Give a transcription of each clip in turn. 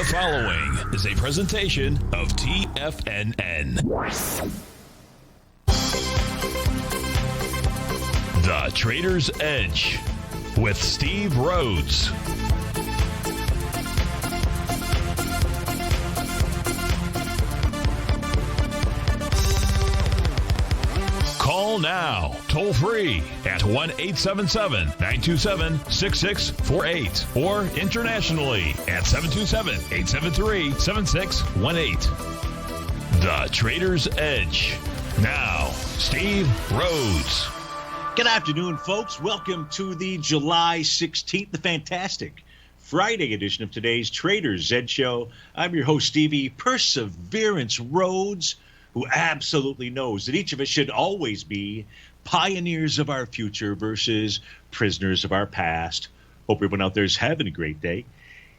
The following is a presentation of TFNN. The Trader's Edge with Steve Rhodes. Call now, toll free at 1-877-927-6648 or internationally at 727-873-7618. The Trader's Edge. Now, Steve Rhodes. Good afternoon, folks. Welcome to the July 16th, the fantastic Friday edition of today's Trader's Edge Show. I'm your host, Stevie Perseverance Rhodes, who absolutely knows that each of us should always be pioneers of our future versus prisoners of our past. Hope everyone out there is having a great day.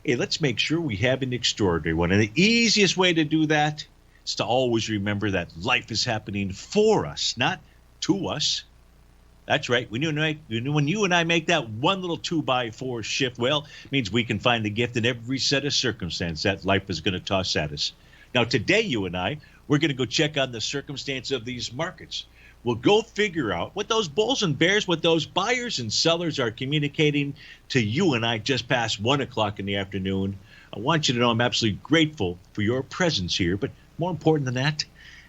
Hey, let's make sure we have an extraordinary one. And the easiest way to do that is to always remember that life is happening for us, not to us. That's right. When you and I make that one little 2x4 shift, well, it means we can find the gift in every set of circumstance that life is going to toss at us. Now, today, you and I, we're going to go check on the circumstance of these markets. We'll go figure out what those bulls and bears, what those buyers and sellers are communicating to you and I just past 1 o'clock in the afternoon. I want you to know I'm absolutely grateful for your presence here. But more important than that,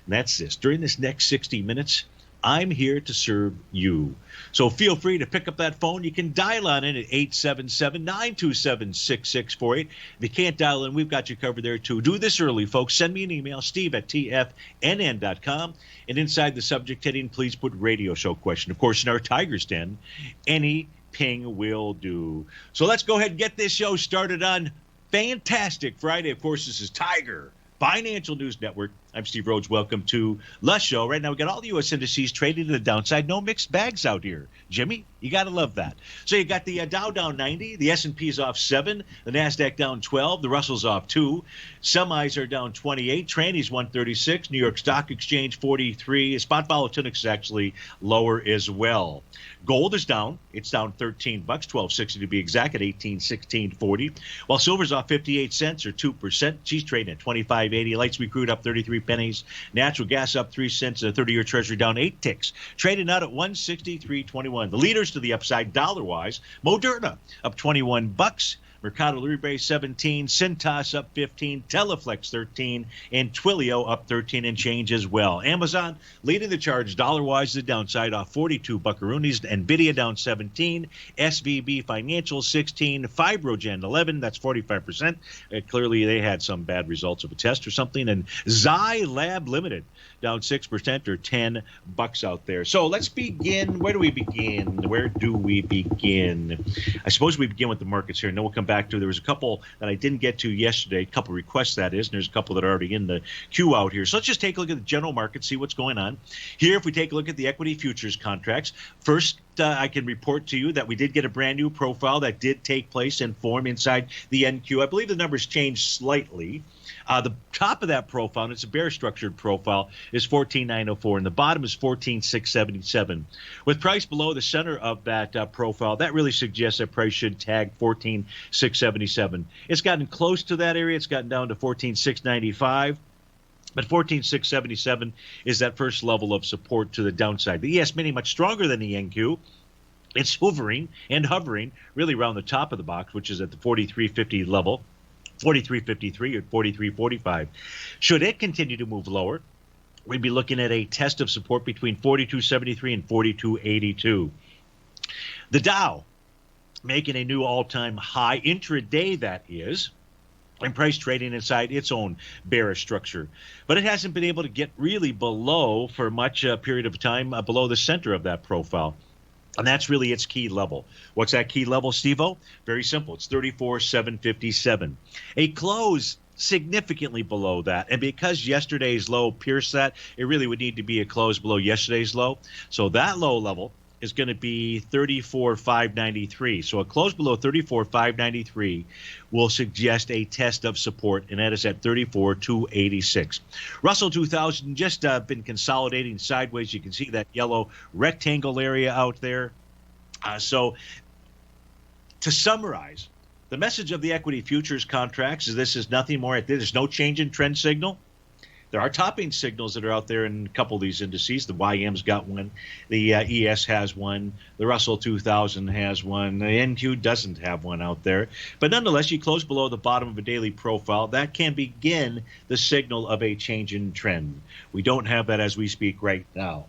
and that's this. During this next 60 minutes, I'm here to serve you. So feel free to pick up that phone. You can dial on in at 877-927-6648. If you can't dial in, we've got you covered there too. Do this early, folks. Send me an email, steve@tfnn.com. And inside the subject heading, please put radio show question. Of course, in our Tiger's Den, any ping will do. So let's go ahead and get this show started on fantastic Friday. Of course, this is Tiger Financial News Network. I'm Steve Rhodes. Welcome to the show. Right now, we got all the U.S. indices trading to the downside. No mixed bags out here. Jimmy, you got to love that. So you got the Dow down 90. The S&P's off 7. The NASDAQ down 12. The Russell's off 2. Semis are down 28. Tranny's 136. New York Stock Exchange 43. Spot volatility is actually lower as well. Gold is down. It's down $13, $12.60 to be exact, at $18.1640. While silver's off 58 cents or 2%. She's trading at $25.80. Light sweet crude up 33 pennies. Natural gas up 3 cents. And the 30-year Treasury down 8 ticks. Trading out at $163.21. The leaders to the upside dollar-wise: Moderna up $21. Mercado Libre 17, Cintas up 15, Teleflex 13, and Twilio up 13 and change as well. Amazon leading the charge dollar-wise to the downside off 42 buckaroonies. Nvidia down 17, SVB Financial 16, Fibrogen 11, that's 45%. Clearly they had some bad results of a test or something. And Xi Lab Limited down 6% or $10 out there. So let's begin. Where do we begin? I suppose we begin with the markets here, and then we'll come back to. There was a couple that I didn't get to yesterday, a couple requests, that is, and there's a couple that are already in the queue out here. So let's just take a look at the general market, see what's going on. Here, if we take a look at the equity futures contracts, first, I can report to you that we did get a brand new profile that did take place and form inside the NQ. I believe the numbers changed slightly. The top of that profile, and it's a bear structured profile, is 14,904, and the bottom is 14,677. With price below the center of that profile, that really suggests that price should tag 14,677. It's gotten close to that area. It's gotten down to 14,695. But 14,677 is that first level of support to the downside. The ES-mini much stronger than the NQ. It's hovering really around the top of the box, which is at the 43.50 level. 43.53 or 43.45. Should it continue to move lower, we'd be looking at a test of support between 42.73 and 42.82. The Dow making a new all-time high intraday, that is, and price trading inside its own bearish structure. But it hasn't been able to get really below for much period of time, below the center of that profile. And that's really its key level. What's that key level, Steve-O? Very simple. It's 34,757. A close significantly below that. And because yesterday's low pierced that, it really would need to be a close below yesterday's low. So that low level is going to be 34,593. So a close below 34,593 will suggest a test of support, and that is at 34,286. Russell 2000 just been consolidating sideways. You can see that yellow rectangle area out there. So to summarize, The message of the equity futures contracts is this is nothing more. There's no change in trend signal. There are topping signals that are out there in a couple of these indices. The YM's got one. The ES has one. The Russell 2000 has one. The NQ doesn't have one out there. But nonetheless, you close below the bottom of a daily profile. That can begin the signal of a change in trend. We don't have that as we speak right now.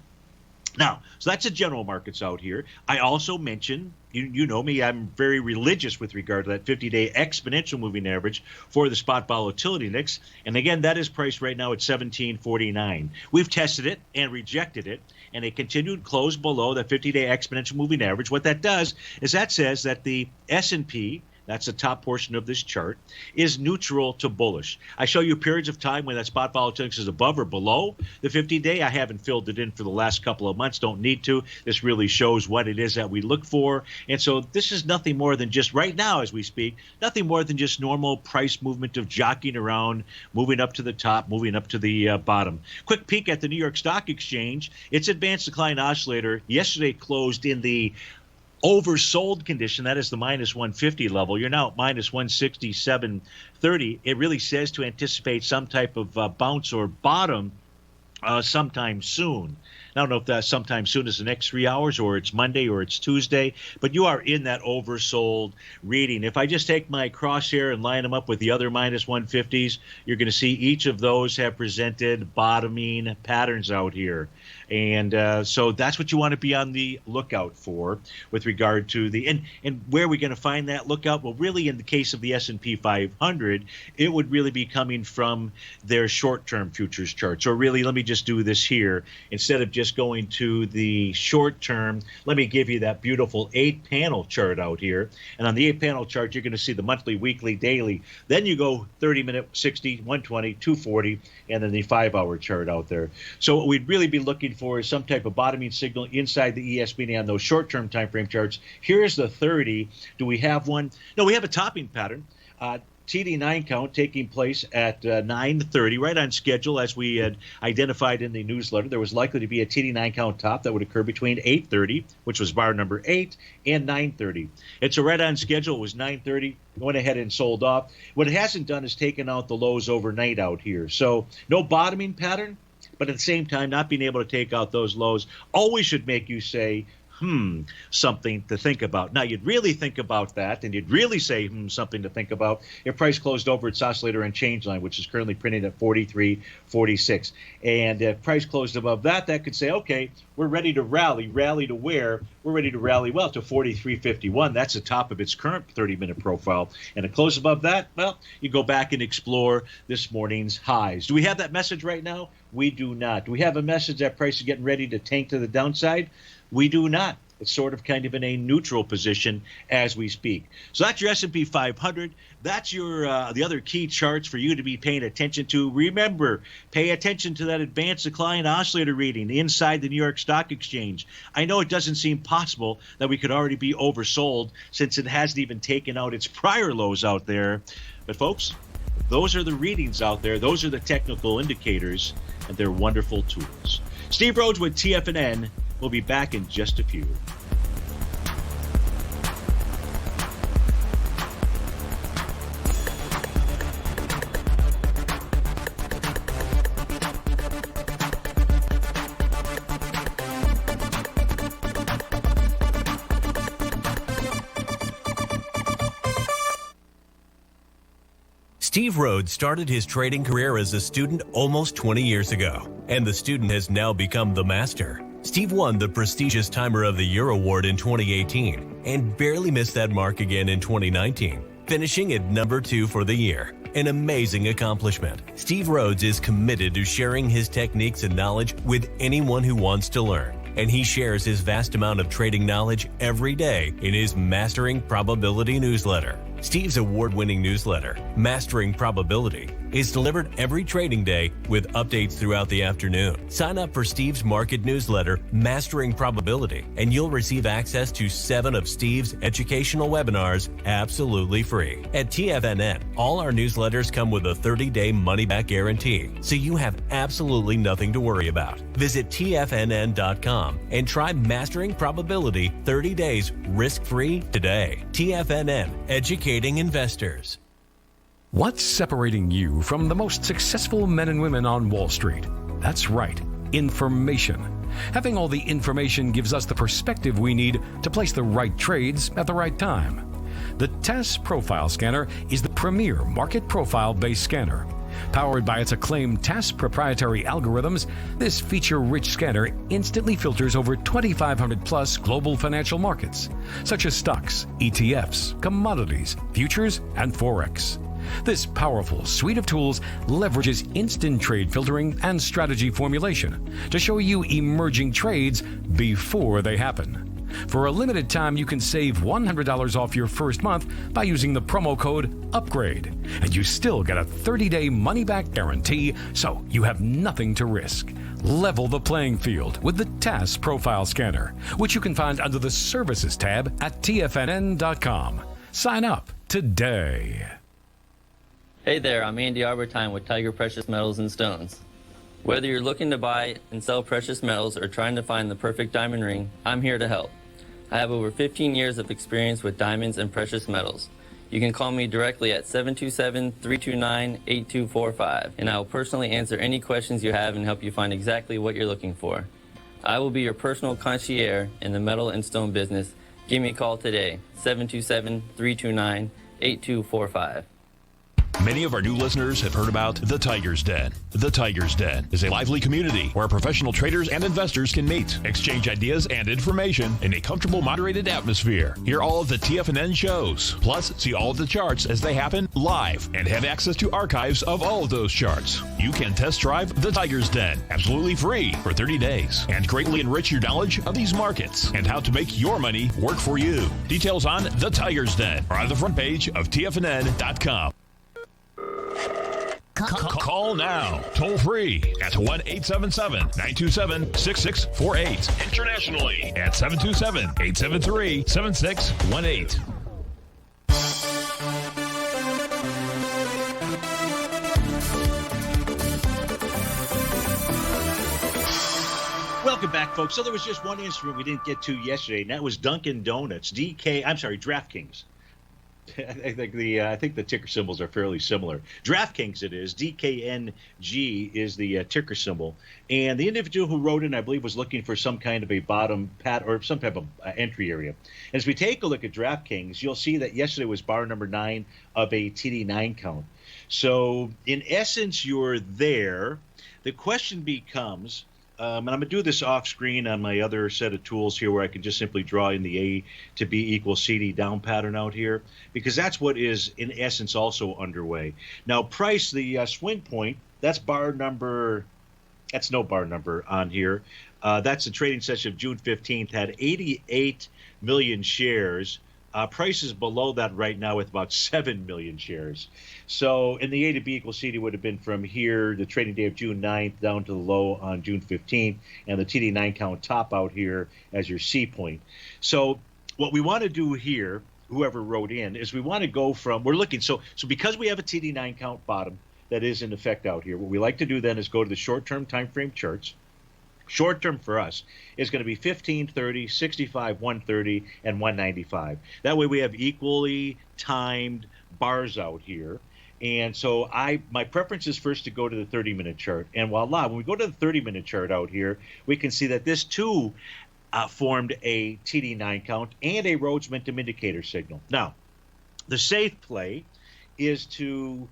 So that's the general markets out here. I also mentioned, you know me, I'm very religious with regard to that 50-day exponential moving average for the spot volatility index. And again, that is priced right now at 1749. We've tested it and rejected it, and it continued close below the 50-day exponential moving average. What that does is that says that the S&P, that's the top portion of this chart, is neutral to bullish. I show you periods of time when that spot volatility is above or below the 50-day. I haven't filled it in for the last couple of months. Don't need to. This really shows what it is that we look for. And so this is nothing more than just right now as we speak, nothing more than just normal price movement of jockeying around, moving up to the top, moving up to the bottom. Quick peek at the New York Stock Exchange. Its advanced decline oscillator yesterday closed in the oversold condition. That is the minus 150 level. You're now at minus 167.30. It really says to anticipate some type of bounce or bottom sometime soon. I don't know if that sometime soon is the next 3 hours or it's Monday or it's Tuesday, but you are in that oversold reading. If I just take my crosshair and line them up with the other minus 150s, you're going to see each of those have presented bottoming patterns out here. And so that's what you want to be on the lookout for with regard to the and where are we going to find that lookout? Well, really, in the case of the S&P 500, it would really be coming from their short-term futures charts. Or really, let me just do this here. Instead of just going to the short term, let me give you that beautiful 8-panel chart out here. And on the 8-panel chart, you're going to see the monthly, weekly, daily. Then you go 30-minute, 60, 120, 240, and then the 5-hour chart out there. So what we'd really be looking for is some type of bottoming signal inside the ESPN on those short-term time frame charts. Here's the 30. Do we have one? No, we have a topping pattern. TD9 count taking place at 9:30, right on schedule as we had identified in the newsletter. There was likely to be a TD9 count top that would occur between 8:30, which was bar number 8, and 9:30. It's a right on schedule. It was 9:30. Went ahead and sold off. What it hasn't done is taken out the lows overnight out here. So no bottoming pattern, but at the same time, not being able to take out those lows always should make you say, something to think about. Now, you'd really think about that, and you'd really say, something to think about if price closed over its oscillator and change line, which is currently printed at 43.46. And if price closed above that, that could say, okay, we're ready to rally. Rally to where? We're ready to rally, well, to 43.51. That's the top of its current 30-minute profile. And a close above that, well, you go back and explore this morning's highs. Do we have that message right now? We do not. Do we have a message that price is getting ready to tank to the downside? We do not. It's sort of kind of in a neutral position as we speak. So that's your S&P 500. That's your the other key charts for you to be paying attention to. Remember, pay attention to that advanced decline oscillator reading inside the New York Stock Exchange. I know it doesn't seem possible that we could already be oversold since it hasn't even taken out its prior lows out there. But folks, those are the readings out there. Those are the technical indicators, and they're wonderful tools. Steve Rhodes with TFNN. We'll be back in just a few. Steve Rhodes started his trading career as a student almost 20 years ago, and the student has now become the master. Steve won the prestigious Timer of the Year award in 2018 and barely missed that mark again in 2019, finishing at number 2 for the year. An amazing accomplishment. Steve Rhodes is committed to sharing his techniques and knowledge with anyone who wants to learn, and he shares his vast amount of trading knowledge every day in his Mastering Probability newsletter. Steve's award-winning newsletter, Mastering Probability, is delivered every trading day with updates throughout the afternoon. Sign up for Steve's market newsletter, Mastering Probability, and you'll receive access to 7 of Steve's educational webinars absolutely free. At TFNN, all our newsletters come with a 30-day money-back guarantee, so you have absolutely nothing to worry about. Visit TFNN.com and try Mastering Probability 30 days risk-free today. TFNN, educating investors. What's separating you from the most successful men and women on Wall Street? That's right, information. Having all the information gives us the perspective we need to place the right trades at the right time. The TAS Profile Scanner is the premier market profile-based scanner. Powered by its acclaimed TAS proprietary algorithms, this feature-rich scanner instantly filters over 2,500 plus global financial markets, such as stocks, ETFs, commodities, futures, and Forex. This powerful suite of tools leverages instant trade filtering and strategy formulation to show you emerging trades before they happen. For a limited time, you can save $100 off your first month by using the promo code UPGRADE, and you still get a 30-day money-back guarantee, so you have nothing to risk. Level the playing field with the TAS Profile Scanner, which you can find under the Services tab at TFNN.com. Sign up today. Hey there, I'm Andy Arbertine with Tiger Precious Metals and Stones. Whether you're looking to buy and sell precious metals or trying to find the perfect diamond ring, I'm here to help. I have over 15 years of experience with diamonds and precious metals. You can call me directly at 727-329-8245, and I will personally answer any questions you have and help you find exactly what you're looking for. I will be your personal concierge in the metal and stone business. Give me a call today, 727-329-8245. Many of our new listeners have heard about The Tiger's Den. The Tiger's Den is a lively community where professional traders and investors can meet, exchange ideas and information in a comfortable, moderated atmosphere. Hear all of the TFNN shows, plus see all of the charts as they happen live and have access to archives of all of those charts. You can test drive The Tiger's Den absolutely free for 30 days and greatly enrich your knowledge of these markets and how to make your money work for you. Details on The Tiger's Den are on the front page of TFNN.com. Call now, toll free at 1-877-927-6648. Internationally at 727-873-7618. Welcome back, folks. So there was just one instrument we didn't get to yesterday, and that was Dunkin' Donuts. DraftKings. I think the ticker symbols are fairly similar. DraftKings it is. DKNG is the ticker symbol. And the individual who wrote in, I believe, was looking for some kind of a bottom pat or some type of entry area. And as we take a look at DraftKings, you'll see that yesterday was bar number 9 of a TD9 count. So in essence, you're there. The question becomes, and I'm going to do this off screen on my other set of tools here where I can just simply draw in the A to B equals CD down pattern out here, because that's what is in essence also underway. Now price, the swing point, that's bar number, that's no bar number on here. That's the trading session of June 15th, had 88 million shares. Price is below that right now with about 7 million shares. So in the A to B equals CD would have been from here, the trading day of June 9th, down to the low on June 15th, and the TD9 count top out here as your C point. So what we want to do here, whoever wrote in, is we want to go from, we're looking, so because we have a TD9 count bottom that is in effect out here, what we like to do then is go to the short-term time frame charts. Short term for us is going to be 15, 30, 65, 130, and 195. That way we have equally timed bars out here. And so my preference is first to go to the 30-minute chart. And voila, when we go to the 30-minute chart out here, we can see that this too formed a TD9 count and a Rhodes momentum indicator signal. Now, the safe play is to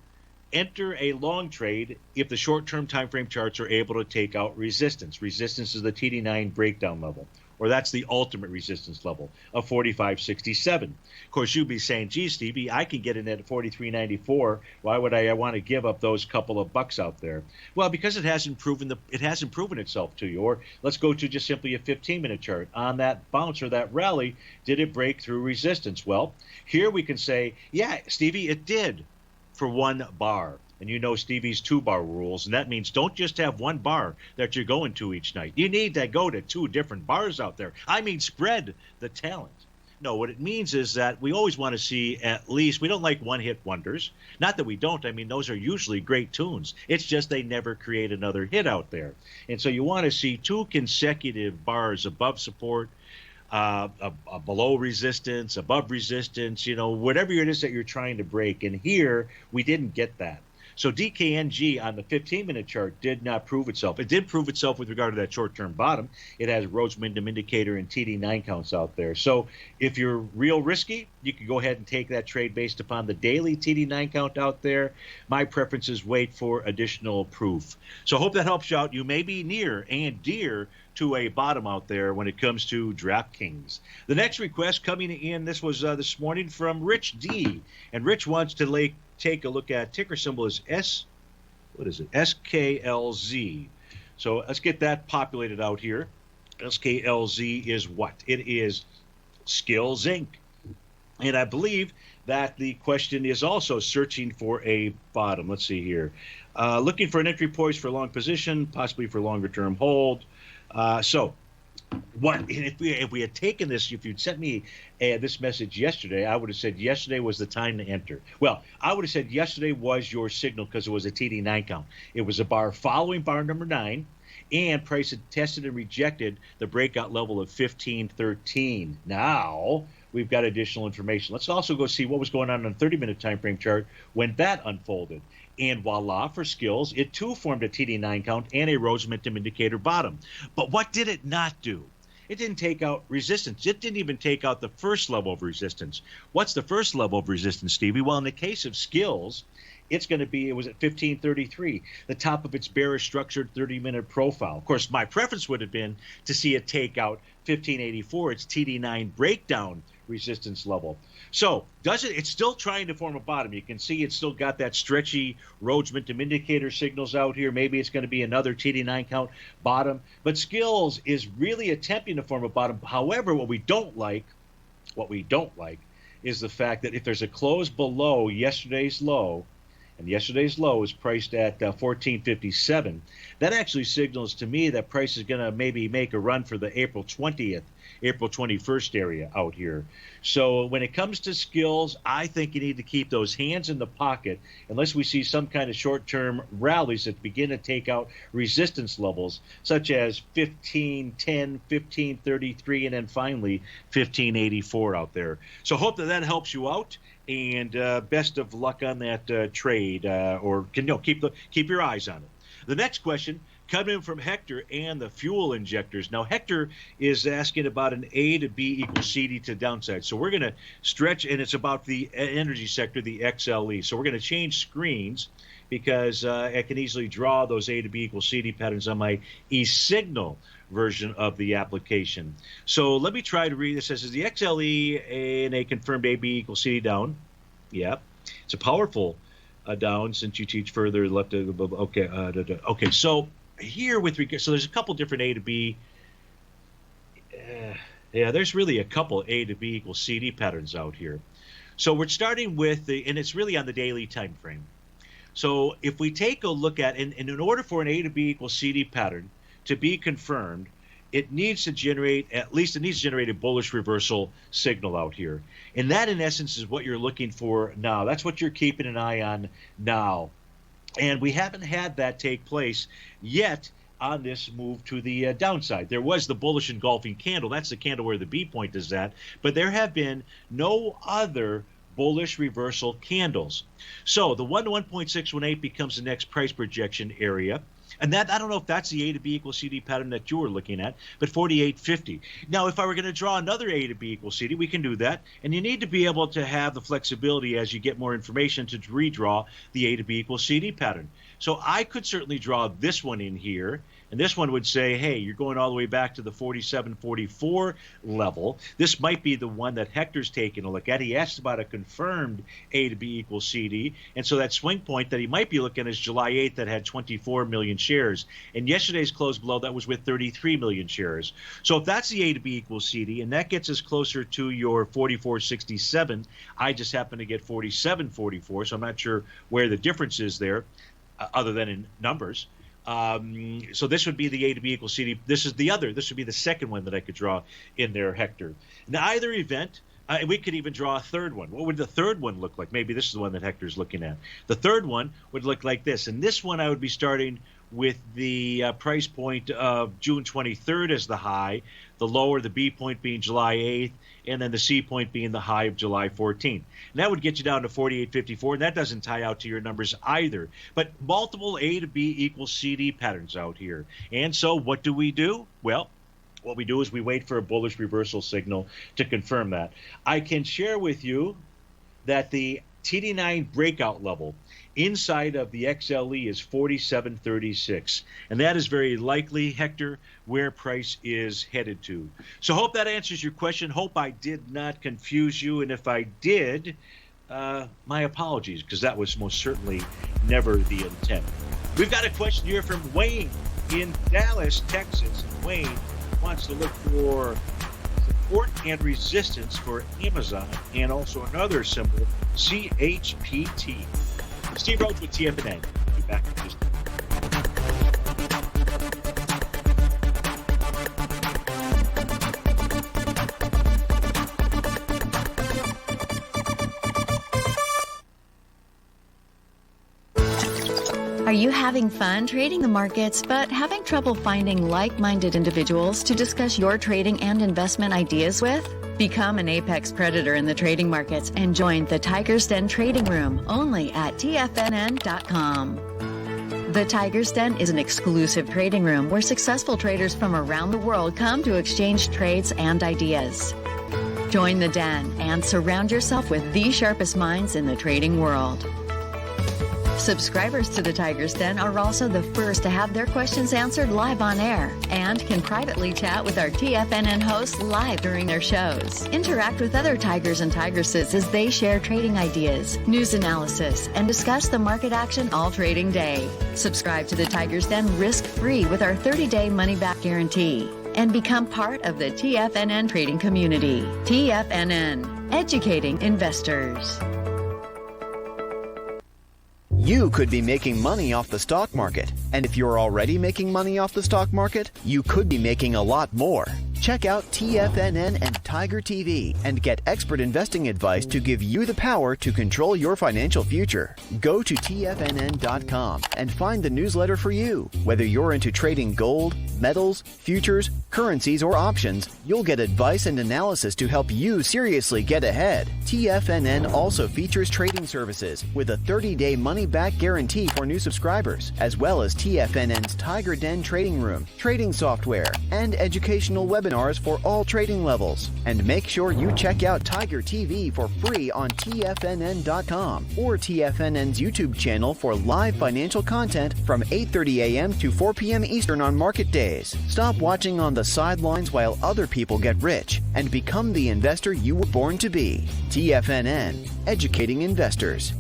enter a long trade if the short-term time frame charts are able to take out resistance. Resistance is the TD9 breakdown level, or that's the ultimate resistance level of 45.67. Of course, you'd be saying, gee, Stevie, I can get in at 43.94. Why would I want to give up those couple of bucks out there? Well, because it hasn't proven itself to you. Or let's go to just simply a 15-minute chart. On that bounce or that rally, did it break through resistance? Well, here we can say, yeah, Stevie, it did. For one bar. And you know Stevie's 2-bar rules, and that means don't just have one bar that you're going to each night. You need to go to 2 different bars out there. I mean, spread the talent. No, what it means is that we always want to see at least, we don't like one-hit wonders. Not that we don't. I mean, those are usually great tunes. It's just they never create another hit out there. And so you want to see 2 consecutive bars above support, below resistance, above resistance, whatever it is that you're trying to break. And here, we didn't get that. So DKNG on the 15-minute chart did not prove itself. It did prove itself with regard to that short-term bottom. It has Rhodes Wyndham indicator and TD9 counts out there. So if you're real risky, you can go ahead and take that trade based upon the daily TD9 count out there. My preference is wait for additional proof. So I hope that helps you out. You may be near and dear to a bottom out there when it comes to DraftKings. The next request coming in, this was this morning from Rich D. And Rich wants to take a look at ticker symbol is SKLZ. So let's get that populated out here. SKLZ is what? It is Skillz Inc. And I believe that the question is also searching for a bottom. Let's see here. Looking for an entry point for a long position, possibly for longer term hold. So what if we had taken this, if you'd sent me this message yesterday, I would have said yesterday was the time to enter. Well, I would have said yesterday was your signal because it was a TD9 count. It was a bar following bar number 9, and price had tested and rejected the breakout level of 1513. Now we've got additional information. Let's also go see what was going on the 30-minute time frame chart when that unfolded. And voila, for Skillz, it too formed a TD9 count and a Rhodes Momentum Indicator bottom. But what did it not do? It didn't take out resistance. It didn't even take out the first level of resistance. What's the first level of resistance, Stevie? Well, in the case of Skillz, it was at 1533, the top of its bearish structured 30-minute profile. Of course, my preference would have been to see it take out 1584, its TD9 breakdown resistance level. So it's still trying to form a bottom. You can see it's still got that stretchy Rhodes Momentum Indicator signals out here. Maybe it's going to be another TD9 count bottom. But Skillz is really attempting to form a bottom. However, what we don't like is the fact that if there's a close below yesterday's low, and yesterday's low is priced at 1457, that actually signals to me that price is going to maybe make a run for the April 20th, April 21st area out here. So when it comes to Skillz, I think you need to keep those hands in the pocket unless we see some kind of short-term rallies that begin to take out resistance levels, such as 1510, 1533, and then finally 1584 out there. So hope that helps you out. And best of luck on that trade, keep your eyes on it. The next question coming in from Hector and the fuel injectors. Now, Hector is asking about an A to B equals CD to downside. So we're going to stretch, and it's about the energy sector, the XLE. So we're going to change screens because I can easily draw those A to B equals CD patterns on my e-signal version of the application. So let me try to read this. It says, is the XLE in a confirmed AB equals CD down? Yeah. It's a powerful down since you teach further left. Okay. Okay. So here with regard, so there's a couple different A to B. Yeah, there's really a couple A to B equals CD patterns out here. So we're starting with and it's really on the daily time frame. So if we take a look at, and in order for an A to B equals CD pattern to be confirmed, it needs to generate a bullish reversal signal out here. And that, in essence, is what you're looking for now. That's what you're keeping an eye on now. And we haven't had that take place yet on this move to the downside. There was the bullish engulfing candle. That's the candle where the B point is at. But there have been no other bullish reversal candles. So the 1 to 1.618 becomes the next price projection area. And that, I don't know if that's the A to B equals CD pattern that you were looking at, but 48.50. Now, if I were going to draw another A to B equals CD, we can do that. And you need to be able to have the flexibility as you get more information to redraw the A to B equals CD pattern. So I could certainly draw this one in here. And this one would say, hey, you're going all the way back to the 47.44 level. This might be the one that Hector's taking a look at. He asked about a confirmed A to B equals CD. And so that swing point that he might be looking at is July 8th that had 24 million shares. And yesterday's close below that was with 33 million shares. So if that's the A to B equals CD, and that gets us closer to your 44.67, I just happen to get 47.44, so I'm not sure where the difference is there, other than in numbers. So this would be the A to B equals CD. This would be the second one that I could draw in there, Hector. In either event, we could even draw a third one. What would the third one look like? Maybe this is the one that Hector's looking at. The third one would look like this. And this one I would be starting with the price point of June 23rd as the high, the lower, the B point being July 8th, and then the C point being the high of July 14th. And that would get you down to 48.54, and that doesn't tie out to your numbers either. But multiple A to B equals CD patterns out here. And so what do? Well, what we do is we wait for a bullish reversal signal to confirm that. I can share with you that the TD9 breakout level inside of the XLE is 47.36, and that is very likely, Hector, where price is headed to. So hope that answers your question. Hope I did not confuse you, and if I did, my apologies, because that was most certainly never the intent. We've got a question here from Wayne in Dallas, Texas. And Wayne wants to look for support and resistance for Amazon and also another symbol, CHPT. Steve Rhodes with TFNN. We'll be back in just a minute. Are you having fun trading the markets but having trouble finding like-minded individuals to discuss your trading and investment ideas with? Become an apex predator in the trading markets and join the Tiger's Den Trading Room only at TFNN.com. The Tiger's Den is an exclusive trading room where successful traders from around the world come to exchange trades and ideas. Join the den and surround yourself with the sharpest minds in the trading world. Subscribers to the Tiger's Den are also the first to have their questions answered live on air and can privately chat with our TFNN hosts live during their shows. Interact with other Tigers and Tigresses as they share trading ideas, news analysis, and discuss the market action all trading day. Subscribe to the Tiger's Den risk-free with our 30-day money-back guarantee and become part of the TFNN trading community. TFNN, educating investors. You could be making money off the stock market. And if you're already making money off the stock market, you could be making a lot more. Check out TFNN and Tiger TV and get expert investing advice to give you the power to control your financial future. Go to TFNN.com and find the newsletter for you. Whether you're into trading gold, metals, futures, currencies, or options, you'll get advice and analysis to help you seriously get ahead. TFNN also features trading services with a 30-day money-back guarantee for new subscribers, as well as TFNN's Tiger Den Trading Room, trading software, and educational webinars for all trading levels. And make sure you check out Tiger TV for free on TFNN.com or TFNN's YouTube channel for live financial content from 8:30 a.m. to 4 p.m. Eastern on market days. Stop watching on the sidelines while other people get rich and become the investor you were born to be. TFNN, educating investors.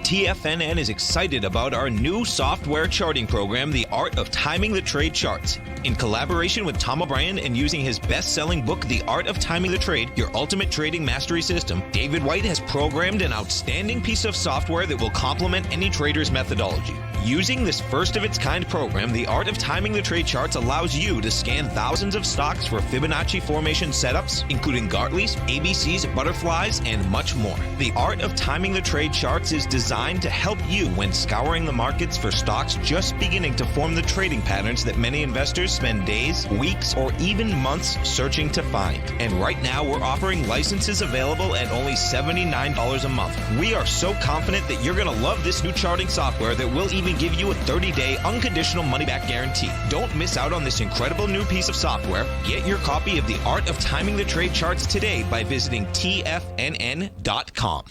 TFNN is excited about our new software charting program, The Art of Timing the Trade Charts. In collaboration with Tom O'Brien and using his best-selling book, The Art of Timing the Trade, Your Ultimate Trading Mastery System, David White has programmed an outstanding piece of software that will complement any trader's methodology. Using this first-of-its-kind program, The Art of Timing the Trade Charts allows you to scan thousands of stocks for Fibonacci formation setups, including Gartley's, ABCs, butterflies, and much more. The Art of Timing the Trade Charts is designed to help you when scouring the markets for stocks just beginning to form the trading patterns that many investors spend days, weeks, or even months searching to find. And right now, we're offering licenses available at only $79 a month. We are so confident that you're going to love this new charting software that will even give you a 30-day unconditional money-back guarantee. Don't miss out on this incredible new piece of software. Get your copy of The Art of Timing the Trade Charts today by visiting TFNN.com.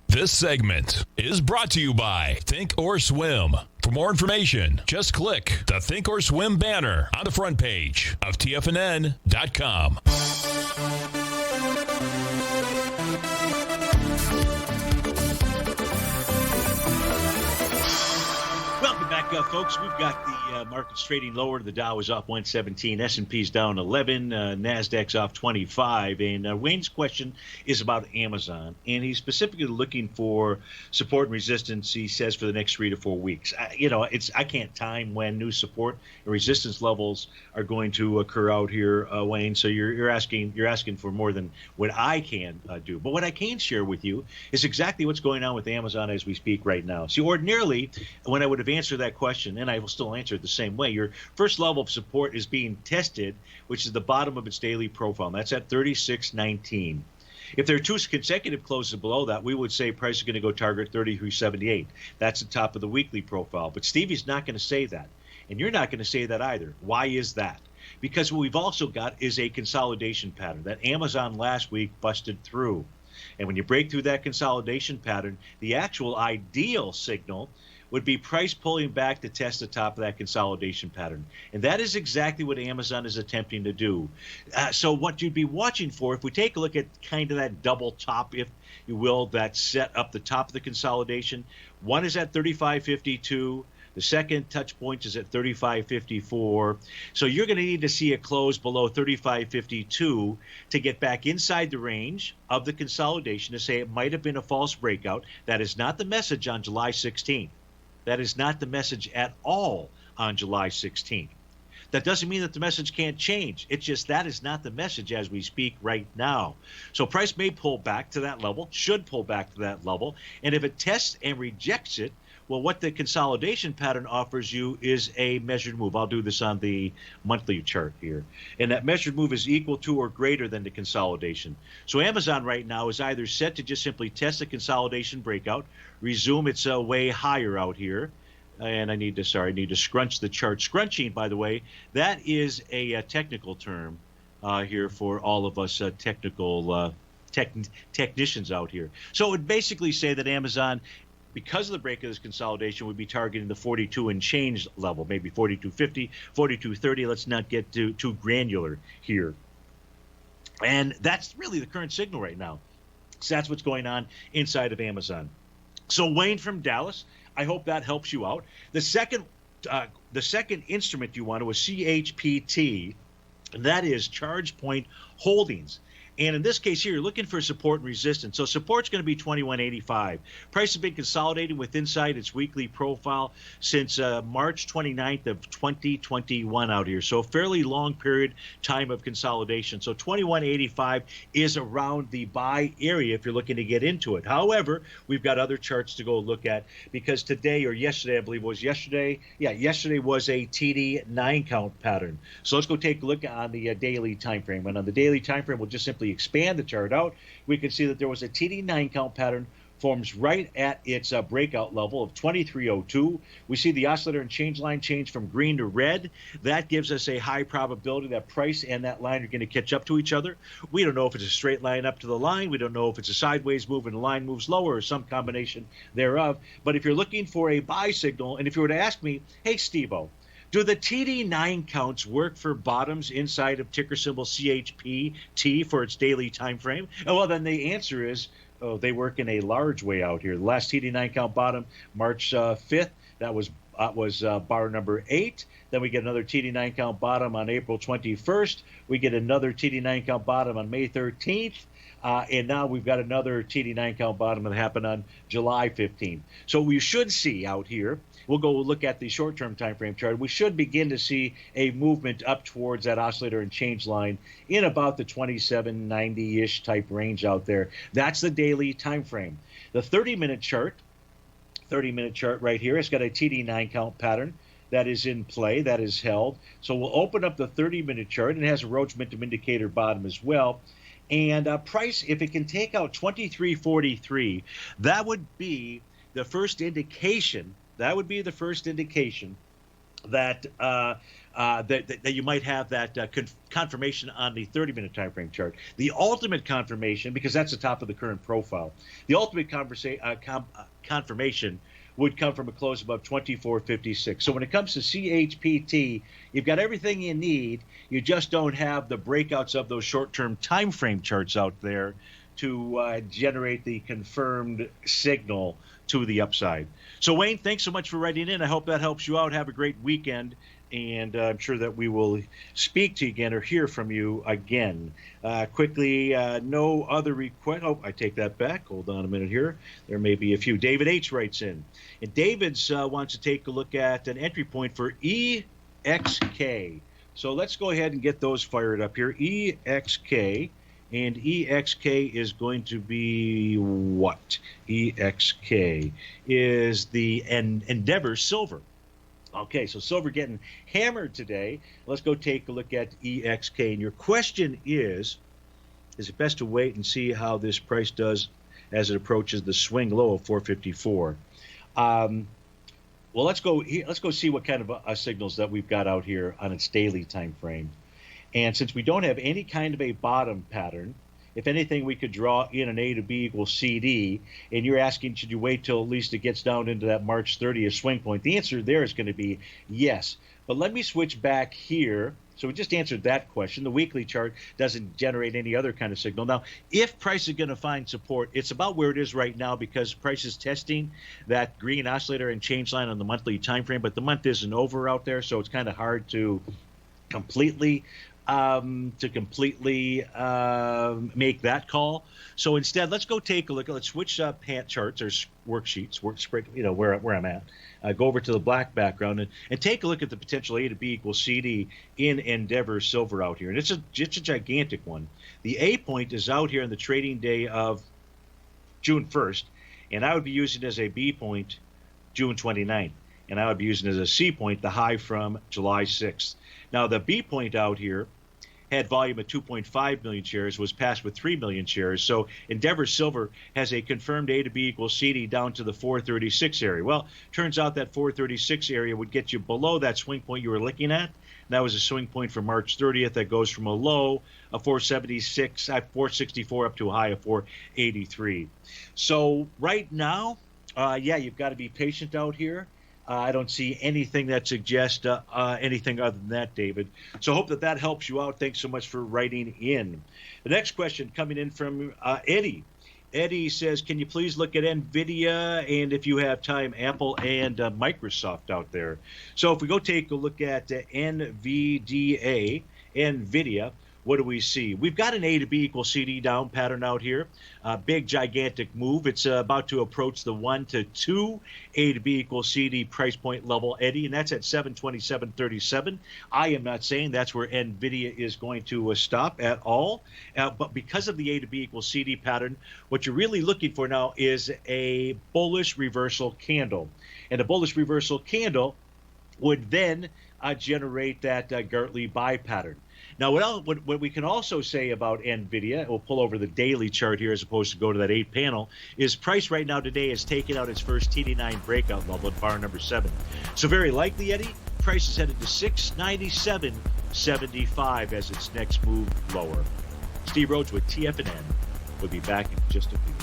This segment is brought to you by Thinkorswim. For more information, just click the Thinkorswim banner on the front page of TFNN.com. folks, we've got the markets trading lower. The Dow is off 117, S&P's down 11, Nasdaq's off 25. And Wayne's question is about Amazon, and he's specifically looking for support and resistance. He says for the next 3 to 4 weeks. I can't time when new support and resistance levels are going to occur out here, Wayne. So you're asking for more than what I can do. But what I can share with you is exactly what's going on with Amazon as we speak right now. See, ordinarily, when I would have answered that question, and I will still answer it the same way, your first level of support is being tested, which is the bottom of its daily profile, and that's at 36.19. If there are 2 consecutive closes below that, we would say price is going to go target 33.78. That's the top of the weekly profile. But Stevie's not going to say that, and you're not going to say that either. Why is that? Because what we've also got is a consolidation pattern that Amazon last week busted through. And when you break through that consolidation pattern, the actual ideal signal would be price pulling back to test the top of that consolidation pattern. And that is exactly what Amazon is attempting to do. So what you'd be watching for, if we take a look at kind of that double top, if you will, that set up the top of the consolidation, one is at 35.52. The second touch point is at 35.54. So you're going to need to see a close below 35.52 to get back inside the range of the consolidation to say it might have been a false breakout. That is not the message on July 16th. That is not the message at all on July 16th. That doesn't mean that the message can't change. It's just that is not the message as we speak right now. So price may pull back to that level, should pull back to that level. And if it tests and rejects it, well, what the consolidation pattern offers you is a measured move. I'll do this on the monthly chart here. And that measured move is equal to or greater than the consolidation. So Amazon right now is either set to just simply test the consolidation breakout, resume its way higher out here. And I need to scrunch the chart. Scrunching, by the way, that is a technical term here for all of us technicians out here. So it would basically say that Amazon, because of the break of this consolidation, would be targeting the 42 and change level, maybe 42.50, 42.30. Let's not get too granular here. And that's really the current signal right now. So that's what's going on inside of Amazon. So Wayne from Dallas, I hope that helps you out. The second instrument you want to is CHPT, and that is ChargePoint Holdings. And in this case here, you're looking for support and resistance. So support's going to be 21.85. Price has been consolidating with inside its weekly profile since March 29th of 2021 out here. So a fairly long period time of consolidation. So 21.85 is around the buy area if you're looking to get into it. However, we've got other charts to go look at because today or yesterday, I believe it was yesterday. Yeah, yesterday was a TD 9 count pattern. So let's go take a look on the daily time frame. And on the daily time frame, we'll just simply expand the chart out. We can see that there was a TD9 count pattern forms right at its breakout level of 23.02. We see the oscillator and change line change from green to red. That gives us a high probability that price and that line are going to catch up to each other. We don't know if it's a straight line up to the line. We don't know if it's a sideways move and the line moves lower or some combination thereof. But if you're looking for a buy signal, and if you were to ask me, hey, Steve-O, do the TD9 counts work for bottoms inside of ticker symbol CHPT for its daily time frame? Well, then the answer is they work in a large way out here. The last TD9 count bottom, March 5th, that was bar number 8. Then we get another TD9 count bottom on April 21st. We get another TD9 count bottom on May 13th. And now we've got another TD9 count bottom that happened on July 15th. So we should see out here, we'll go look at the short-term time frame chart. We should begin to see a movement up towards that oscillator and change line in about the 2790-ish type range out there. That's the daily time frame. The 30-minute chart right here, it's got a TD9 count pattern that is in play, that is held. So we'll open up the 30-minute chart, and it has a Rhodes Momentum Indicator bottom as well. And price, if it can take out 23.43, that would be the first indication. That would be the first indication that that you might have that confirmation on the 30-minute time frame chart. The ultimate confirmation, because that's the top of the current profile, the ultimate confirmation would come from a close above 24.56. So when it comes to CHPT, you've got everything you need. You just don't have the breakouts of those short-term time frame charts out there to generate the confirmed signal to the upside. So, Wayne, thanks so much for writing in. I hope that helps you out. Have a great weekend, and I'm sure that we will speak to you again or hear from you again. Quickly, no other request. Oh, I take that back. Hold on a minute here. There may be a few. David H. writes in. And David's wants to take a look at an entry point for EXK. So let's go ahead and get those fired up here. EXK. And EXK is going to be what? EXK is the Endeavour Silver. Okay, so silver getting hammered today. Let's go take a look at EXK. And your question is it best to wait and see how this price does as it approaches the swing low of 454? Well, let's go see what kind of signals that we've got out here on its daily time frame. And since we don't have any kind of a bottom pattern, if anything, we could draw in an A to B equals CD, and you're asking, should you wait till at least it gets down into that March 30th swing point? The answer there is going to be yes. But let me switch back here. So we just answered that question. The weekly chart doesn't generate any other kind of signal. Now, if price is going to find support, it's about where it is right now because price is testing that green oscillator and change line on the monthly time frame, but the month isn't over out there, so it's kind of hard to completely make that call. So instead, let's go take a look. Let's switch pant charts or worksheets, where I'm at. Go over to the black background and take a look at the potential A to B equals CD in Endeavour Silver out here. And it's a gigantic one. The A point is out here on the trading day of June 1st, and I would be using it as a B point June 29th. And I would be using it as a C point, the high from July 6th. Now, the B point out here had volume of 2.5 million shares, was passed with 3 million shares. So Endeavour Silver has a confirmed A to B equals CD down to the 436 area. Well, turns out that 436 area would get you below that swing point you were looking at. That was a swing point for March 30th that goes from a low of 464 up to a high of 483. So right now, you've got to be patient out here. I don't see anything that suggests anything other than that, David. So I hope that helps you out. Thanks so much for writing in. The next question coming in from Eddie. Eddie says, can you please look at Nvidia and, if you have time, Apple and Microsoft out there? So if we go take a look at Nvidia, what do we see? We've got an A to B equals CD down pattern out here. Big, gigantic move. It's about to approach the 1 to 2 A to B equals CD price point level, Eddie, and that's at 727.37. I am not saying that's where Nvidia is going to stop at all, but because of the A to B equals CD pattern, what you're really looking for now is a bullish reversal candle. And a bullish reversal candle would then generate that Gartley buy pattern. Now, what we can also say about Nvidia, we'll pull over the daily chart here as opposed to go to that 8 panel, is price right now today has taken out its first TD9 breakout level at bar number 7. So very likely, Eddie, price is headed to 697.75 as its next move lower. Steve Rhodes with TFNN. We'll be back in just a few.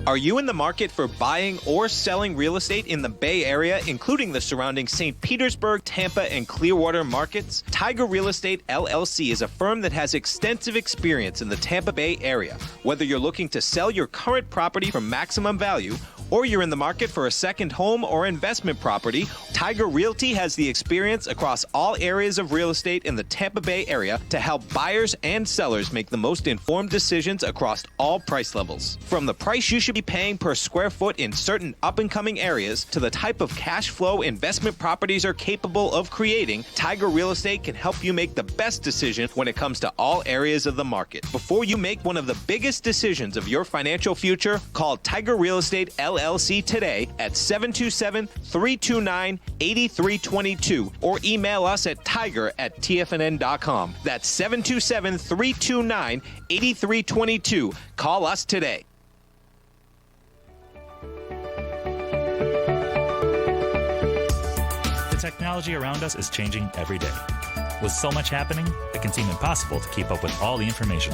Are you in the market for buying or selling real estate in the Bay Area, including the surrounding St. Petersburg, Tampa, and Clearwater markets? Tiger Real Estate LLC is a firm that has extensive experience in the Tampa Bay area. Whether you're looking to sell your current property for maximum value, or you're in the market for a second home or investment property, Tiger Realty has the experience across all areas of real estate in the Tampa Bay area to help buyers and sellers make the most informed decisions across all price levels. From the price you should be paying per square foot in certain up-and-coming areas to the type of cash flow investment properties are capable of creating, Tiger Real Estate can help you make the best decision when it comes to all areas of the market. Before you make one of the biggest decisions of your financial future, call Tiger Real Estate LLC today at 727-329-8322 or email us at tiger@tfnn.com. That's 727-329-8322. Call us today. The technology around us is changing every day. With so much happening, it can seem impossible to keep up with all the information.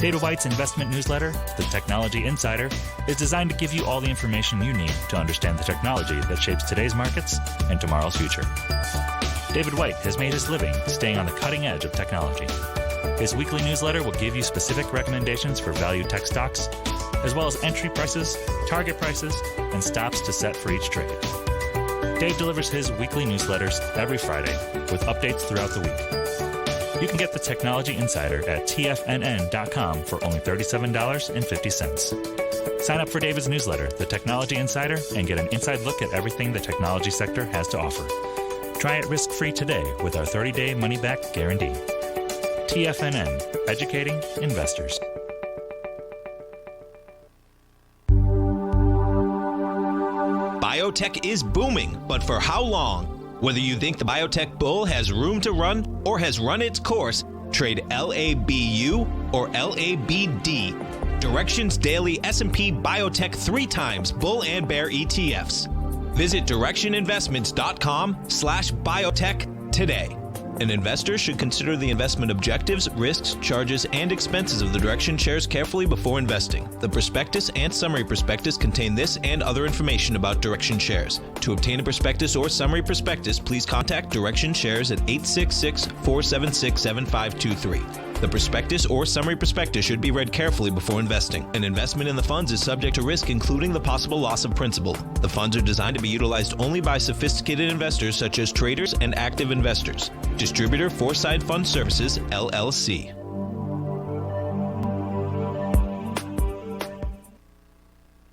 David White's investment newsletter, The Technology Insider, is designed to give you all the information you need to understand the technology that shapes today's markets and tomorrow's future. David White has made his living staying on the cutting edge of technology. His weekly newsletter will give you specific recommendations for value tech stocks, as well as entry prices, target prices, and stops to set for each trade. Dave delivers his weekly newsletters every Friday with updates throughout the week. You can get the Technology Insider at TFNN.com for only $37.50. Sign up for David's newsletter, The Technology Insider, and get an inside look at everything the technology sector has to offer. Try it risk-free today with our 30-day money-back guarantee. TFNN, educating investors. Biotech is booming, but for how long? Whether you think the biotech bull has room to run or has run its course, trade LABU or LABD. Direction's daily S&P Biotech 3 times bull and bear ETFs. Visit directioninvestments.com/biotech today. An investor should consider the investment objectives, risks, charges, and expenses of the Direction shares carefully before investing. The prospectus and summary prospectus contain this and other information about Direction shares. To obtain a prospectus or summary prospectus, please contact Direction shares at 866-476-7523. The prospectus or summary prospectus should be read carefully before investing. An investment in the funds is subject to risk, including the possible loss of principal. The funds are designed to be utilized only by sophisticated investors such as traders and active investors. Distributor Foreside Fund Services, LLC.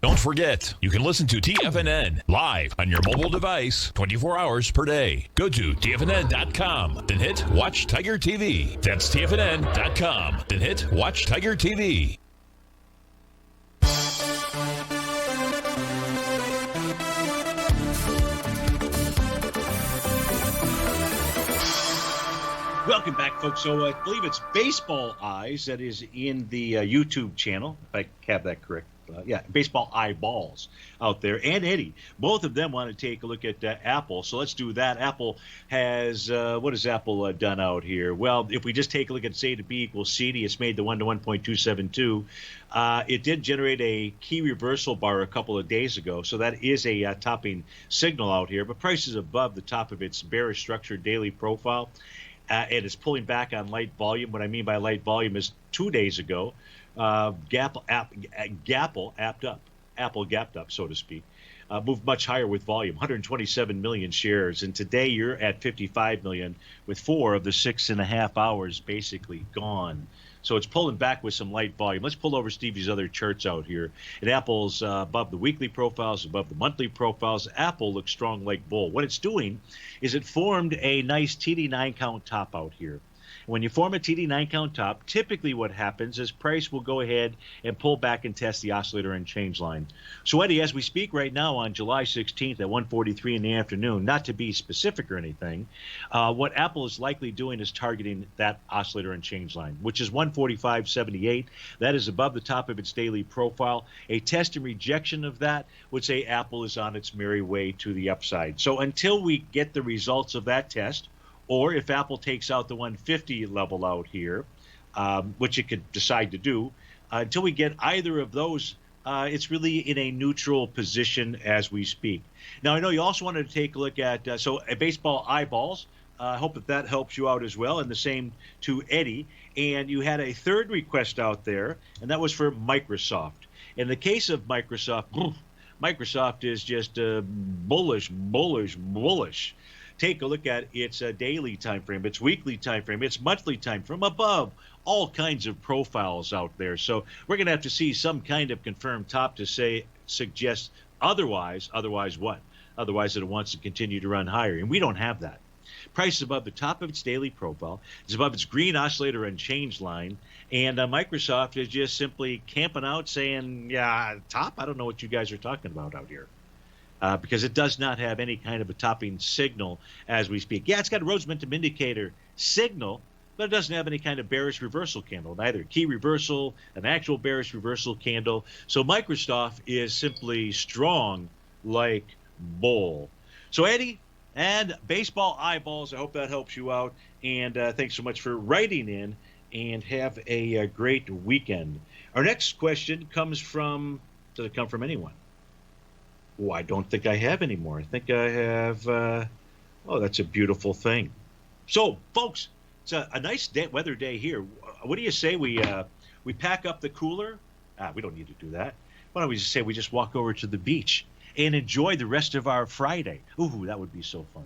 Don't forget, you can listen to TFNN live on your mobile device 24 hours per day. Go to TFNN.com, then hit Watch Tiger TV. That's TFNN.com, then hit Watch Tiger TV. Welcome back, folks. So I believe it's Baseball Eyes that is in the YouTube channel, if I have that correct. Baseball Eyeballs out there, and Eddie. Both of them want to take a look at Apple. So let's do that. Apple has, what has Apple done out here? Well, if we just take a look at, say, to B equals CD, it's made the 1 to 1.272. It did generate a key reversal bar a couple of days ago, so that is a topping signal out here. But price is above the top of its bearish structured daily profile. And it's pulling back on light volume. What I mean by light volume is 2 days ago, Apple gapped up, so to speak, moved much higher with volume, 127 million shares. And today you're at 55 million with 4 of the 6.5 hours basically gone. So it's pulling back with some light volume. Let's pull over Stevie's other charts out here. And Apple's above the weekly profiles, above the monthly profiles. Apple looks strong like bull. What it's doing is it formed a nice TD9 count top out here. When you form a TD9 count top, typically what happens is price will go ahead and pull back and test the oscillator and change line. So, Eddie, as we speak right now on July 16th at 1:43 in the afternoon, not to be specific or anything, what Apple is likely doing is targeting that oscillator and change line, which is 145.78. That is above the top of its daily profile. A test and rejection of that would say Apple is on its merry way to the upside. So until we get the results of that test, or if Apple takes out the 150 level out here, which it could decide to do, until we get either of those, it's really in a neutral position as we speak. Now, I know you also wanted to take a look at Baseball Eyeballs. I hope that helps you out as well, and the same to Eddie. And you had a third request out there, and that was for Microsoft. In the case of Microsoft, Microsoft is just bullish. Take a look at its daily time frame, its weekly time frame, its monthly time frame, above all kinds of profiles out there. So we're going to have to see some kind of confirmed top to suggest otherwise. Otherwise what? Otherwise that it wants to continue to run higher, and we don't have that. Price is above the top of its daily profile. It's above its green oscillator and change line. And Microsoft is just simply camping out saying, yeah, top? I don't know what you guys are talking about out here. Because it does not have any kind of a topping signal as we speak. Yeah, it's got a Rhodes Momentum Indicator signal, but it doesn't have any kind of bearish reversal candle, neither key reversal, an actual bearish reversal candle. So Microsoft is simply strong like bull. So Eddie and Baseball Eyeballs, I hope that helps you out. And thanks so much for writing in and have a great weekend. Our next question comes from, does it come from anyone? Oh, I don't think I have any more. I think I have, oh, that's a beautiful thing. So, folks, it's a nice weather day here. What do you say we pack up the cooler? We don't need to do that. Why don't we just say we just walk over to the beach and enjoy the rest of our Friday? Ooh, that would be so fun.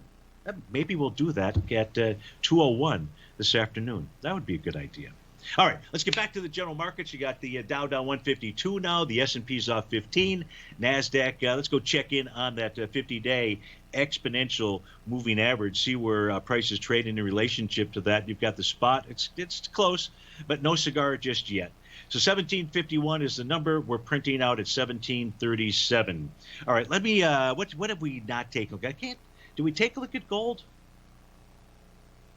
Maybe we'll do that at 2:01 this afternoon. That would be a good idea. All right, let's get back to the general markets. You got the Dow down 152 now. The S&P's off 15. NASDAQ, let's go check in on that 50-day exponential moving average, see where prices trade in relationship to that. You've got the spot. It's close, but no cigar just yet. So 1751 is the number. We're printing out at 1737. All right, let me, what have we not taken a look at? Did we take a look at gold?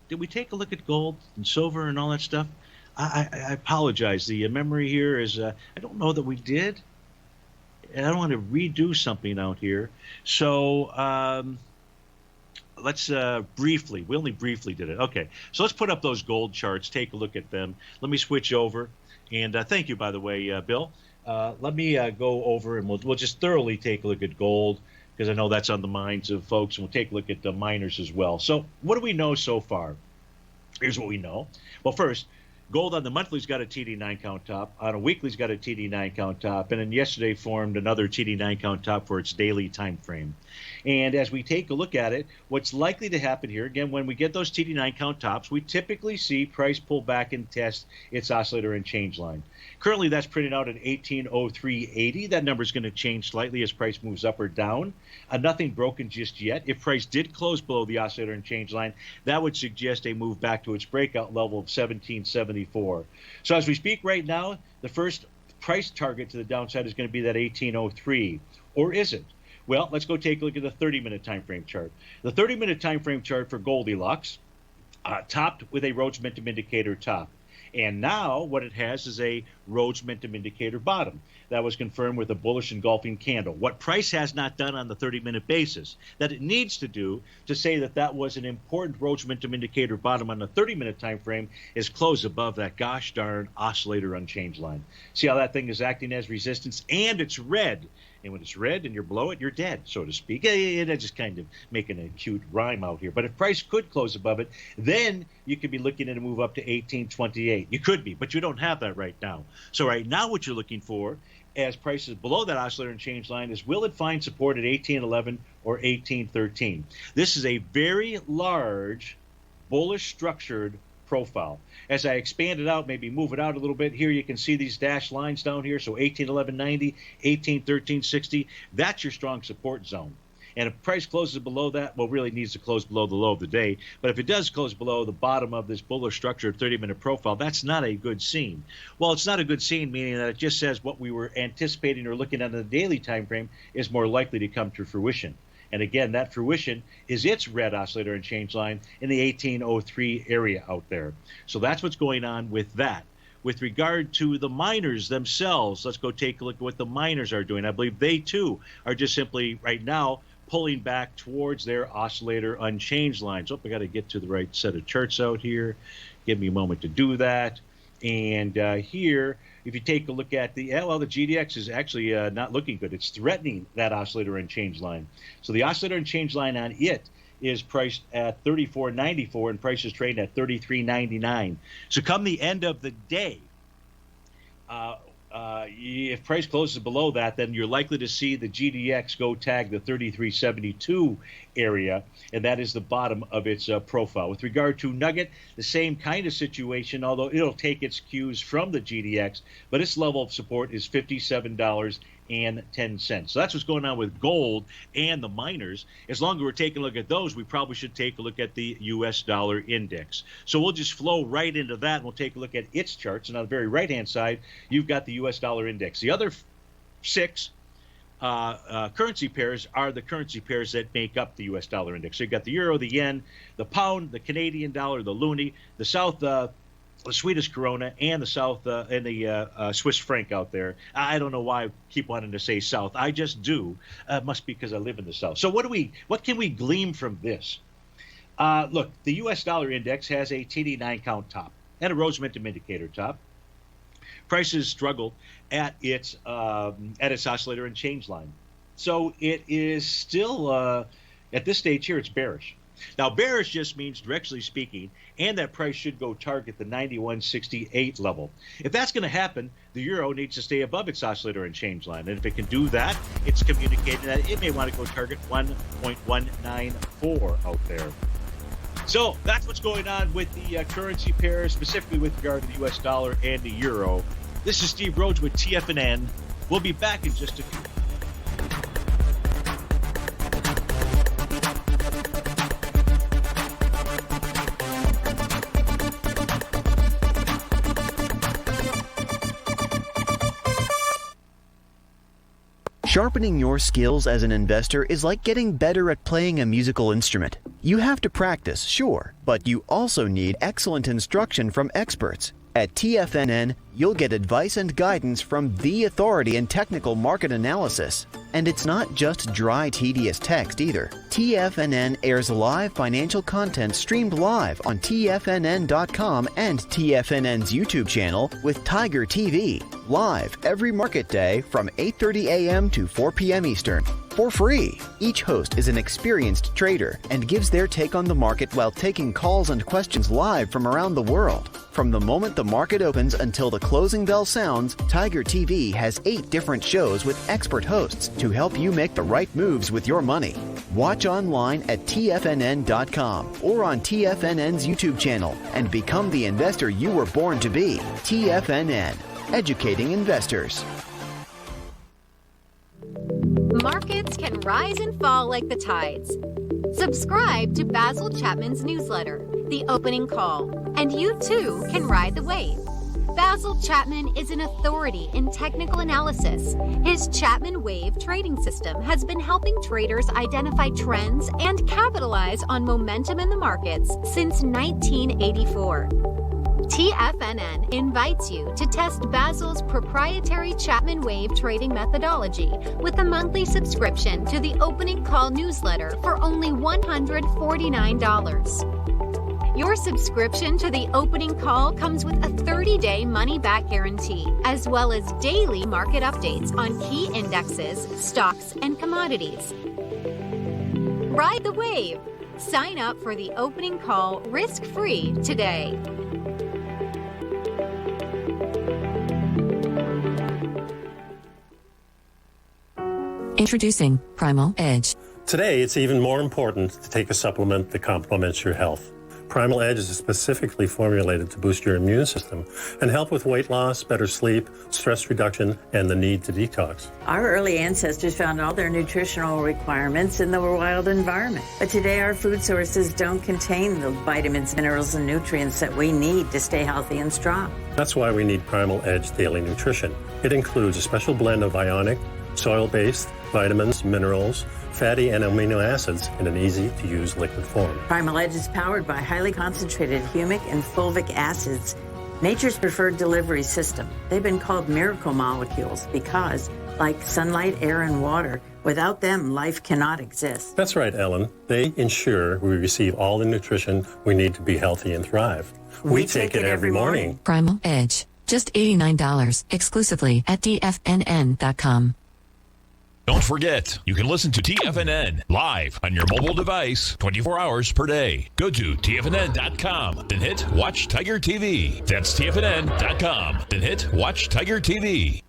Did we take a look at gold and silver and all that stuff? I apologize. The memory here is, I don't know that we did. And I don't want to redo something out here. So let's briefly, we only briefly did it. Okay, so let's put up those gold charts, take a look at them. Let me switch over. And thank you, by the way, Bill. Let me go over and we'll just thoroughly take a look at gold, because I know that's on the minds of folks, and we'll take a look at the miners as well. So what do we know so far? Here's what we know. Well, first, gold on the monthly's got a TD9 count top. On a weekly's got a TD9 count top. And then yesterday formed another TD9 count top for its daily time frame. And as we take a look at it, what's likely to happen here, again, when we get those TD9 count tops, we typically see price pull back and test its oscillator and change line. Currently, that's printed out at 1803.80. That number is going to change slightly as price moves up or down. Nothing broken just yet. If price did close below the oscillator and change line, that would suggest a move back to its breakout level of 1774. So as we speak right now, the first price target to the downside is going to be that 1803. Or is it? Well, let's go take a look at the 30-minute time frame chart. The 30-minute time frame chart for Goldilocks topped with a Rhodes Momentum Indicator top. And now what it has is a Rhodes Momentum Indicator bottom. That was confirmed with a bullish engulfing candle. What price has not done on the 30-minute basis that it needs to do to say that that was an important Rhodes Momentum Indicator bottom on the 30-minute time frame is close above that gosh darn oscillator unchanged line. See how that thing is acting as resistance, and it's red. And when it's red and you're below it, you're dead, so to speak. And I'm just kind of making a cute rhyme out here. But if price could close above it, then you could be looking at a move up to 1828. You could be, but you don't have that right now. So right now what you're looking for as price is below that oscillator and change line is, will it find support at 1811 or 1813? This is a very large, bullish structured profile. As I expand it out, maybe move it out a little bit, here you can see these dashed lines down here. So 1811.90, 1813.60, that's your strong support zone. And if price closes below that, well, really needs to close below the low of the day. But if it does close below the bottom of this bullish structured 30-minute profile, that's not a good scene. Well, it's not a good scene, meaning that it just says what we were anticipating or looking at in the daily time frame is more likely to come to fruition. And again, that fruition is its red oscillator and change line in the 1803 area out there. So that's what's going on with that. With regard to the miners themselves, let's go take a look at what the miners are doing. I believe they, too, are just simply right now pulling back towards their oscillator unchanged lines. Oh, I got to get to the right set of charts out here. Give me a moment to do that. And here, if you take a look at the GDX is actually not looking good. It's threatening that oscillator and change line. So the oscillator and change line on it is priced at 34.94 and price is trading at 33.99. So come the end of the day, if price closes below that, then you're likely to see the GDX go tag the 33.72 area, and that is the bottom of its profile. With regard to Nugget, the same kind of situation, although it'll take its cues from the GDX, but its level of support is $57.10. So that's what's going on with gold and the miners. As long as we're taking a look at those, we probably should take a look at the U.S. dollar index. So we'll just flow right into that, and we'll take a look at its charts. And on the very right-hand side, you've got the U.S. dollar index. The other six currency pairs are the currency pairs that make up the U.S. dollar index. So you've got the euro, the yen, the pound, the Canadian dollar, the loonie, the the Swedish krona, and the South and the Swiss franc out there. I don't know why I keep wanting to say South. I just do. Must be because I live in the South. So what can we glean from this? Look, the U.S. dollar index has a TD9 count top. and a Rhodes Momentum Indicator top. Prices struggled at its oscillator and change line. So it is still, at this stage here, it's bearish. Now, bearish just means, directionally speaking, and that price should go target the 91.68 level. If that's going to happen, the euro needs to stay above its oscillator and change line. And if it can do that, it's communicating that it may want to go target 1.194 out there. So that's what's going on with the currency pairs, specifically with regard to the U.S. dollar and the euro. This is Steve Rhodes with TFNN. We'll be back in just a few. Sharpening your skills as an investor is like getting better at playing a musical instrument. You have to practice, sure, but you also need excellent instruction from experts. At TFNN, you'll get advice and guidance from the authority in technical market analysis. And it's not just dry, tedious text either. TFNN airs live financial content streamed live on TFNN.com and TFNN's YouTube channel with Tiger TV, live every market day from 8:30 a.m. to 4 p.m. Eastern. For free. Each host is an experienced trader and gives their take on the market while taking calls and questions live from around the world. From the moment the market opens until the closing bell sounds, Tiger TV has 8 different shows with expert hosts to help you make the right moves with your money. Watch online at TFNN.com or on TFNN's YouTube channel and become the investor you were born to be. TFNN, educating investors. Markets can rise and fall like the tides. Subscribe to Basil Chapman's newsletter, The Opening Call, and you too can ride the wave. Basil Chapman is an authority in technical analysis. His Chapman Wave trading system has been helping traders identify trends and capitalize on momentum in the markets since 1984. TFNN invites you to test Basil's proprietary Chapman Wave trading methodology with a monthly subscription to the Opening Call newsletter for only $149. Your subscription to the Opening Call comes with a 30-day money-back guarantee, as well as daily market updates on key indexes, stocks, and commodities. Ride the wave! Sign up for the Opening Call risk-free today. Introducing Primal Edge. Today, it's even more important to take a supplement that complements your health. Primal Edge is specifically formulated to boost your immune system and help with weight loss, better sleep, stress reduction, and the need to detox. Our early ancestors found all their nutritional requirements in the wild environment. But today, our food sources don't contain the vitamins, minerals, and nutrients that we need to stay healthy and strong. That's why we need Primal Edge Daily Nutrition. It includes a special blend of ionic, soil-based vitamins, minerals, fatty and amino acids in an easy-to-use liquid form. Primal Edge is powered by highly concentrated humic and fulvic acids, nature's preferred delivery system. They've been called miracle molecules because, like sunlight, air, and water, without them, life cannot exist. That's right, Ellen. They ensure we receive all the nutrition we need to be healthy and thrive. We take it every morning. Primal Edge. Just $89 exclusively at TFNN.com. Don't forget, you can listen to TFNN live on your mobile device 24 hours per day. Go to TFNN.com, then hit Watch Tiger TV. That's TFNN.com, then hit Watch Tiger TV.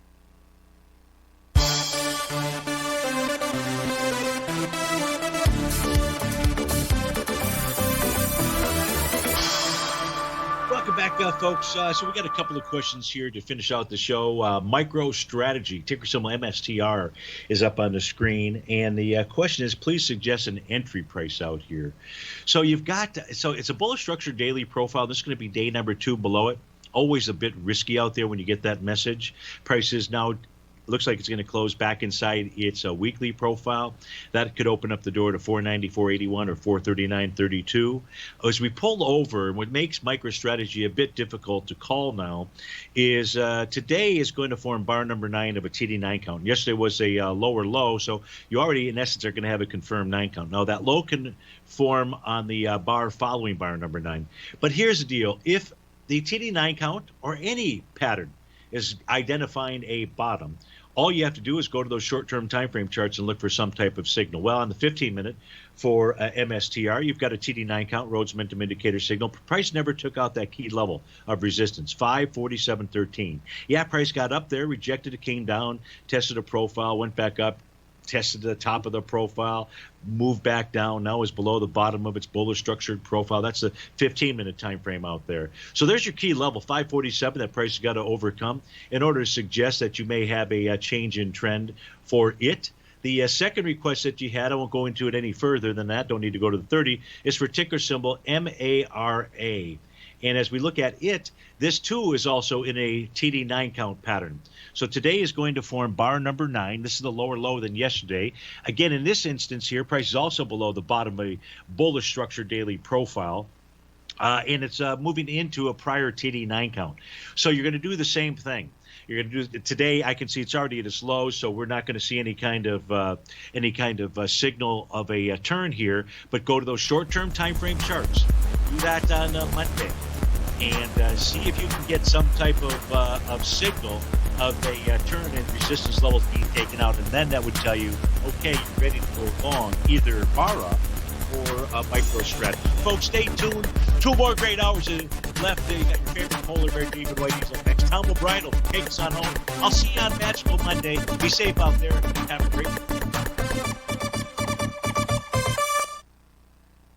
Back, folks. So we got a couple of questions here to finish out the show. Micro Strategy, ticker symbol MSTR, is up on the screen, and the question is, please suggest an entry price out here. So you've got, so it's a bullish structure daily profile. This is going to be day number 2 below it. Always a bit risky out there when you get that message. Price is now. Looks like it's going to close back inside its weekly profile. That could open up the door to 494.81 or 439.32. As we pull over, what makes MicroStrategy a bit difficult to call now is today is going to form bar number 9 of a TD9 count. Yesterday was a lower low, so you already, in essence, are going to have a confirmed 9 count. Now, that low can form on the bar following bar number 9. But here's the deal. If the TD9 count or any pattern is identifying a bottom, all you have to do is go to those short-term time frame charts and look for some type of signal. Well, on the 15-minute for MSTR, you've got a TD9 count, Rhodes Momentum Indicator signal. Price never took out that key level of resistance, 547.13. Yeah, price got up there, rejected it, came down, tested a profile, went back up, tested the top of the profile, moved back down, now is below the bottom of its bullish structured profile. That's the 15-minute time frame out there. So there's your key level, 547, that price has got to overcome in order to suggest that you may have a change in trend for it. The second request that you had, I won't go into it any further than that, don't need to go to the 30, is for ticker symbol MARA. And as we look at it, this too is also in a TD9 count pattern. So today is going to form bar number 9. This is the lower low than yesterday. Again, in this instance here, price is also below the bottom of a bullish structure daily profile. And it's moving into a prior TD9 count. So you're going to do the same thing. You're going to do today. I can see it's already at its low, so we're not going to see any kind of signal of a turn here. But go to those short-term time frame charts. Do that on Monday, and see if you can get some type of signal of a turn and resistance levels being taken out, and then that would tell you, okay, you're ready to go long either Mara or a micro strategy. Folks, stay tuned. 2 more great hours left. You got your favorite polar bear, David White. He's up next. Tom O'Brien will take us on home. I'll see you on Magical Monday. Be safe out there. Have a great day.